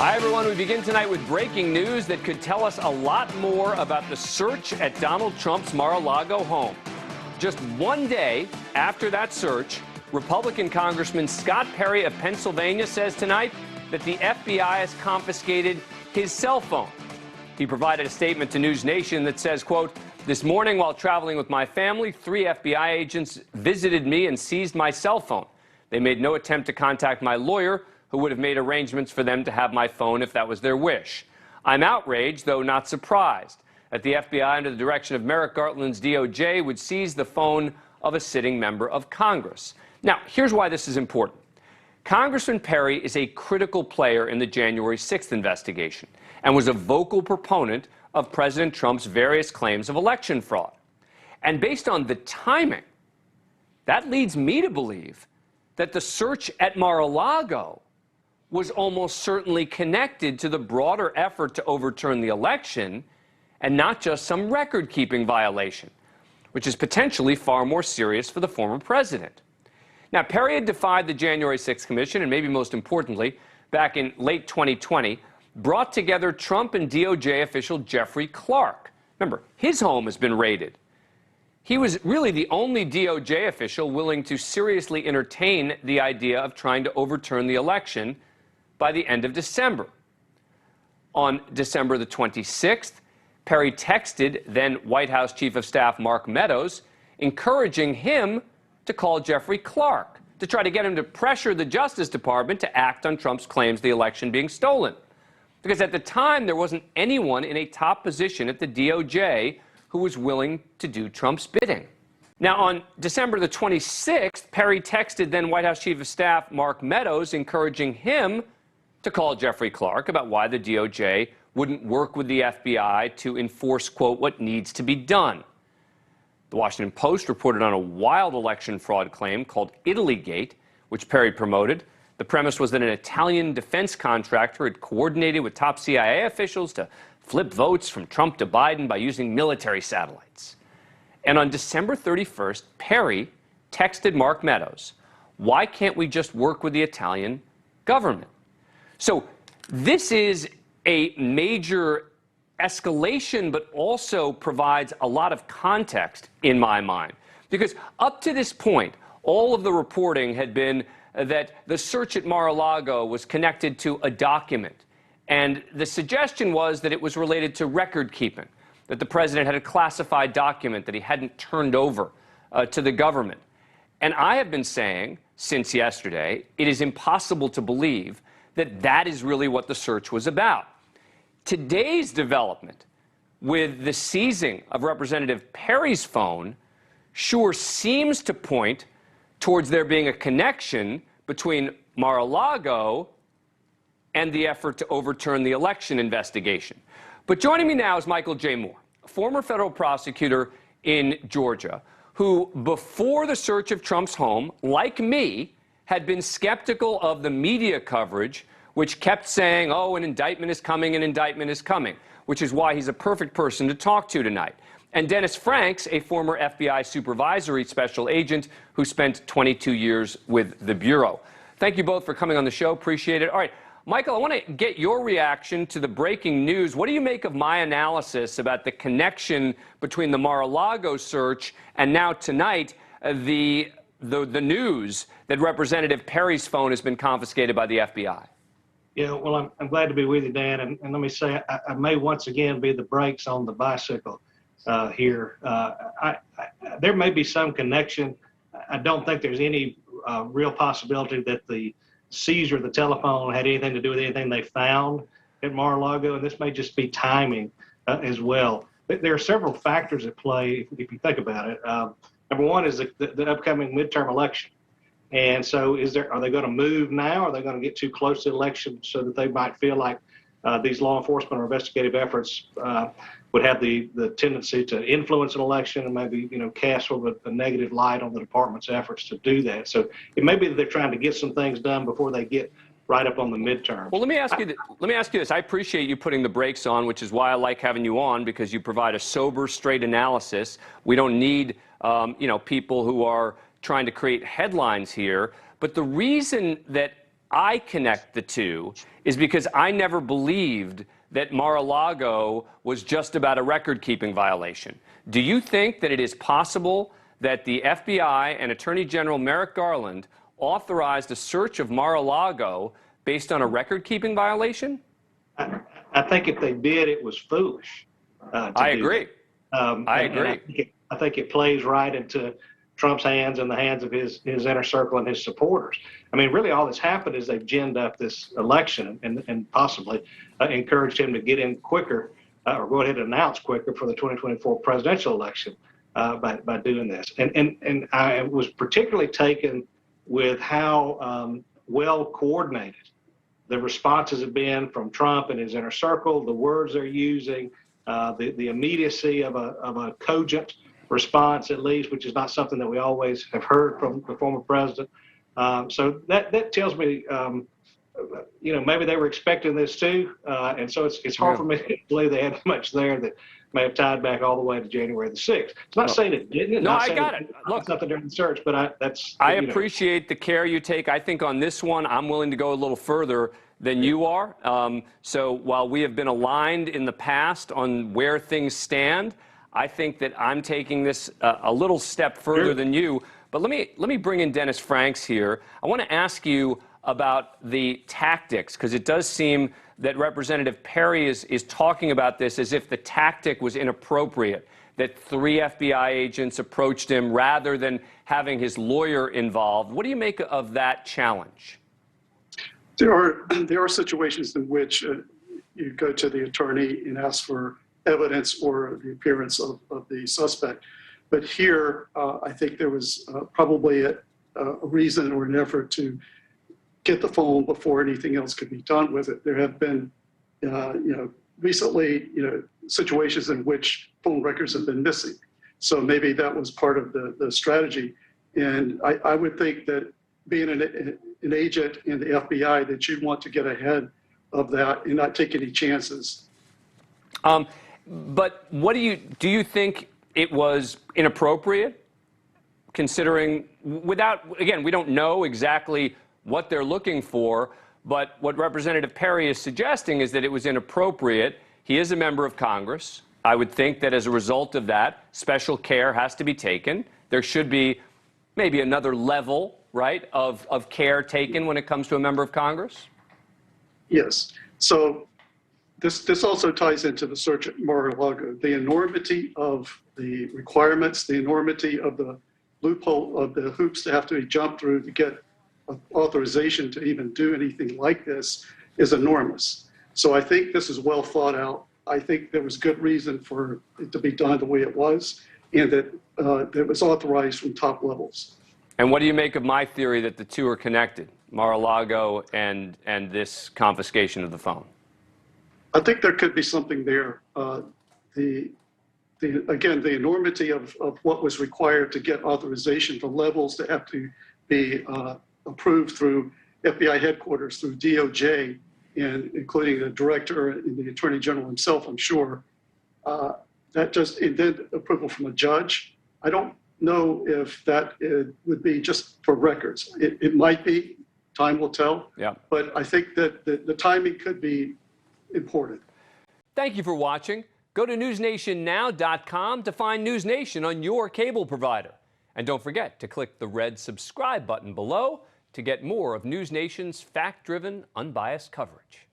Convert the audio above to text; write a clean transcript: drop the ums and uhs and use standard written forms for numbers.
Hi, everyone. We begin tonight with breaking news that could tell us a lot more about the search at Donald Trump's Mar-a-Lago home. Just one day after that search, Republican Congressman Scott Perry of Pennsylvania says tonight that the FBI has confiscated his cell phone. He provided a statement to NewsNation that says, quote, "This morning while traveling with my family, 3 FBI agents visited me and seized my cell phone. They made no attempt to contact my lawyer, who would have made arrangements for them to have my phone if that was their wish. I'm outraged, though not surprised, that the FBI, under the direction of Merrick Garland's DOJ, would seize the phone of a sitting member of Congress." Now, here's why this is important. Congressman Perry is a critical player in the January 6th investigation and was a vocal proponent of President Trump's various claims of election fraud. And based on the timing, that leads me to believe that the search at Mar-a-Lago was almost certainly connected to the broader effort to overturn the election and not just some record-keeping violation, which is potentially far more serious for the former president. Now, Perry had defied the January 6th Commission and, maybe most importantly, back in late 2020, brought together Trump and DOJ official Jeffrey Clark. Remember, his home has been raided. He was really the only DOJ official willing to seriously entertain the idea of trying to overturn the election by the end of December. On December the 26th, Perry texted then White House Chief of Staff Mark Meadows, encouraging him to call Jeffrey Clark to try to get him to pressure the Justice Department to act on Trump's claims of the election being stolen. Because at the time, there wasn't anyone in a top position at the DOJ who was willing to do Trump's bidding. Now, on December the 26th, Perry texted then White House Chief of Staff Mark Meadows, encouraging him to call Jeffrey Clark about why the DOJ wouldn't work with the FBI to enforce, quote, what needs to be done. The Washington Post reported on a wild election fraud claim called Italygate, which Perry promoted. The premise was that an Italian defense contractor had coordinated with top CIA officials to flip votes from Trump to Biden by using military satellites. And on December 31st, Perry texted Mark Meadows, "Why can't we just work with the Italian government?" So this is a major escalation, but also provides a lot of context in my mind. Because up to this point, all of the reporting had been that the search at Mar-a-Lago was connected to a document. And the suggestion was that it was related to record keeping, that the president had a classified document that he hadn't turned over to the government. And I have been saying since yesterday, it is impossible to believe that that is really what the search was about. Today's development with the seizing of Representative Perry's phone sure seems to point towards there being a connection between Mar-a-Lago and the effort to overturn the election investigation. But joining me now is Michael J. Moore, a former federal prosecutor in Georgia, who, before the search of Trump's home, like me, had been skeptical of the media coverage, which kept saying, oh, an indictment is coming, an indictment is coming, which is why he's a perfect person to talk to tonight. And Dennis Franks, a former FBI supervisory special agent who spent 22 years with the Bureau. Thank you both for coming on the show. Appreciate it. All right, Michael, I want to get your reaction to the breaking news. What do you make of my analysis about the connection between the Mar-a-Lago search and now tonight the news that Representative Perry's phone has been confiscated by the FBI? Yeah, well, I'm glad to be with you, Dan. And let me say, I may once again be the brakes on the bicycle here. There may be some connection. I don't think there's any real possibility that the seizure of the telephone had anything to do with anything they found at Mar-a-Lago, and this may just be timing as well. But there are several factors at play if you think about it. Number one is the upcoming midterm election. And so are they going to move now? Are they going to get too close to the election so that they might feel like these law enforcement or investigative efforts would have the tendency to influence an election and maybe, cast sort of a negative light on the department's efforts to do that. So it may be that they're trying to get some things done before they get right up on the midterm. Well, let me ask you this. I appreciate you putting the brakes on, which is why I like having you on, because you provide a sober, straight analysis. We don't need, people who are trying to create headlines here. But the reason that I connect the two is because I never believed that Mar-a-Lago was just about a record-keeping violation. Do you think that it is possible that the FBI and Attorney General Merrick Garland authorized a search of Mar-a-Lago based on a record-keeping violation? I think if they did, it was foolish. I agree. I agree. I think it plays right into Trump's hands and the hands of his inner circle and his supporters. I mean, really all that's happened is they've ginned up this election and possibly encouraged him to get in quicker or go ahead and announce quicker for the 2024 presidential election by doing this. And I was particularly taken with how well coordinated the responses have been from Trump and his inner circle, the words they're using, the immediacy of a cogent response, at least, which is not something that we always have heard from the former president. So that tells me, maybe they were expecting this too, and so it's hard for me to believe they had much there that may have tied back all the way to January the 6th. It's not saying it didn't. No, I got it. Look, something during the search, but I appreciate the care you take. I think on this one, I'm willing to go a little further than you are. So while we have been aligned in the past on where things stand, I think that I'm taking this a little step further than you. But let me bring in Dennis Franks here. I want to ask you about the tactics, because it does seem that Representative Perry is talking about this as if the tactic was inappropriate, that 3 FBI agents approached him rather than having his lawyer involved. What do you make of that challenge? There are situations in which you go to the attorney and ask for evidence or the appearance of the suspect. But here, I think there was probably a reason or an effort to get the phone before anything else could be done with it. There have been, recently, situations in which phone records have been missing. So maybe that was part of the strategy. And I would think that being an agent in the FBI, that you'd want to get ahead of that and not take any chances. But what do you think it was inappropriate, considering again, we don't know exactly what they're looking for, but what Representative Perry is suggesting is that it was inappropriate. He is a member of Congress. I would think that as a result of that, special care has to be taken. There should be maybe another level, right, of care taken when it comes to a member of Congress? Yes. So this also ties into the search at Mar-a-Lago. The enormity of the requirements, the enormity of the loophole of the hoops that have to be jumped through to get authorization to even do anything like this is enormous. So I think this is well thought out. I think there was good reason for it to be done the way it was, and that it was authorized from top levels. And what do you make of my theory that the two are connected, Mar-a-Lago and this confiscation of the phone? I think there could be something there. Again, the enormity of what was required to get authorization, the levels that have to be approved through FBI headquarters, through DOJ, and including the director and the attorney general himself, I'm sure. And then approval from a judge. I don't know if that would be just for records. It might be. Time will tell. Yeah. But I think that the timing could be important. Thank you for watching. Go to newsnationnow.com to find NewsNation on your cable provider. And don't forget to click the red subscribe button below to get more of NewsNation's fact-driven, unbiased coverage.